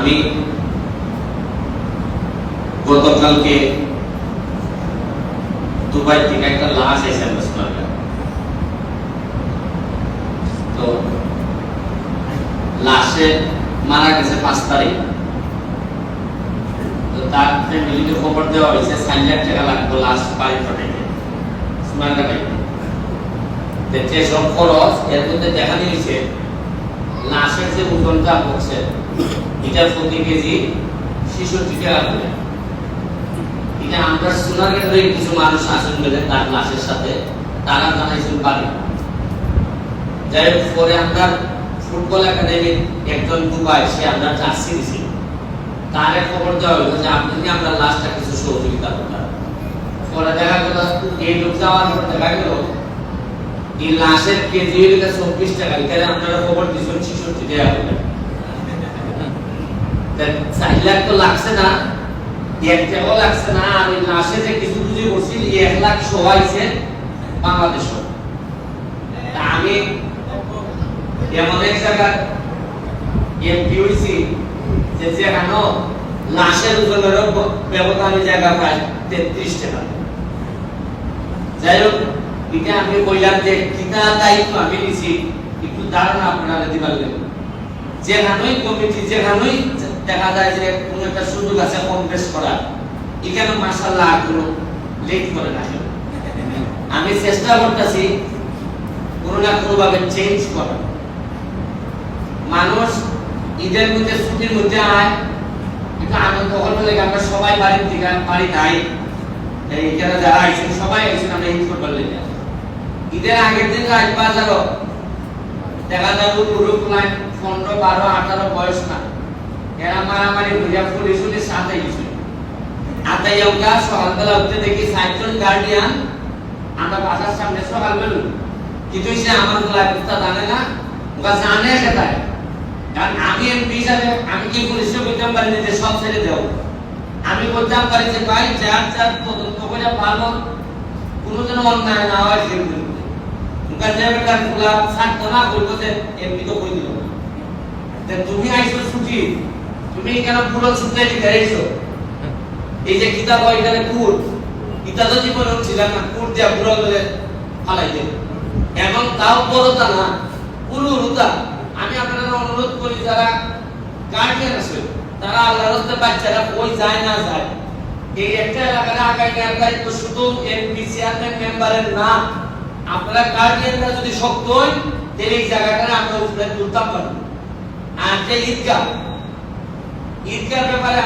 আমি গতকালকে দুবাই থেকে একটা লাশ এসে তো লাশে মারা গেছে 5 তারিখ। তো তার ফ্যামিলিকে খবর দেওয়া হয়েছে 4 লাখ টাকা লাগবে লাশ বাড়ি পাঠাইতে সুনারগা পাইতে। যে সব খরচ এর মধ্যে দেখা দিয়েছে লাশের যে ওজনটা হচ্ছে এটা প্রতি কেজি 66 টাকা করে। এটা আমরা সুনারগাঁয়ের কিছু মানুষ আসেন বলে তার লাশের সাথে তারা জানাইছেন বাড়ি। যাই হোক পরে আমরা ফুটবল একাডেমির একজন দুবাই সে আমরা জার্সি দিছি, তার খবর দেওয়া হলো যে আপনি যদি আমরা লাশটা কিছু সহযোগিতা করতাম। পরে দেখা গেল এই লোক যাওয়ার পর দেখা গেল এই লাশের কেজি হইল 24 টাকা। এখানে আপনারা খবর দিচ্ছেন 66 টাকা করে। 4 লাখ তো লাগছে না, 1 টাকাও লাগছে না। আর ওই লাশে যে কিছু বুঝি করছি 1 লাখ সবাইছে বাংলাদেশ। আমি এমন এক জায়গা এমপি হয়েছি যে যেখানে লাশের ওজনের ব্যবধানে জায়গা পাই 33 টাকা। যাই হোক এটা আমি বললাম যে কিনা দায়িত্ব আমি নিছি, একটু ধারণা আপনারা দিবার লাগে। যেখানেই কমিটি যেখানেই দেখা যায় যে কোনো একটা সুযোগ আছে কম বেশ করা, এখানে মাশাআল্লাহ কোনো লেট করে না। আমি চেষ্টা করতেছি কোনো না কোনো ভাবে চেঞ্জ করা। মানুষ ঈদের মধ্যে ছুটির মধ্যে আয় একটু আনন্দ করতে লাগে। আমরা সবাই বাড়ির থেকে বাড়ি নাই, এইখানে যারা আইছেন সবাই আইছেন আমরা ঈদ করবার লেগে। ঈদের আগের দিন রাত বাজারও দেখা যায় গ্রুপ লাইন 15, 12, 18 বয়স না, এরা মারামারি ঘুরিয়া পুলিশ পুলিশ সাথে গেছিল। আতাইয়া সকালবেলা উঠতে দেখি 4 জন গার্ডিয়ান আমরা বাসার সামনে সকালবেলা, কিন্তু সে আমার লাইফটা জানে না, ওরা জানে সেটাই। কারণ আমি এমপি হিসাবে আমি কি পুলিশকে বলতাম পারি যে সব ছেড়ে দেও। আমি বলতাম পারি যে ভাই যার যার তদন্ত করে ভালো, কোনো যেন অন্যায় না হয় সেই বিরুদ্ধে। ওখানে যাবে তার খোলা ছাড়তো না, বলবো যে এমপি তো কই দিল না। তুমি আইছো ছুটি, তুমি কেন পুরো ছুটে লিখে আইছো? এই যে কিতাব হয় এখানে কুট, কিতাব তো জীবনে ছিল না, কুট দিয়া পুরো করে ফালাই দেব। এবং তাও বড়তা না, পুরুতা। আমি আপনাদের অনুরোধ করি যারা গার্ডিয়ান আছে তারা আল্লাহর রাস্তায় বাচ্চারা কই যায় না যায়, এই একটা এলাকার আগায় নেওয়ার দায়িত্ব শুধু এমপি চেয়ারম্যান মেম্বারের না। আপনারা গার্ডিয়ানরা যদি শক্ত হয় তাহলে এই জায়গাটা আমরা উপরে তুলতাম পারবো। আর যে ঈদগাহ ব্যাপারে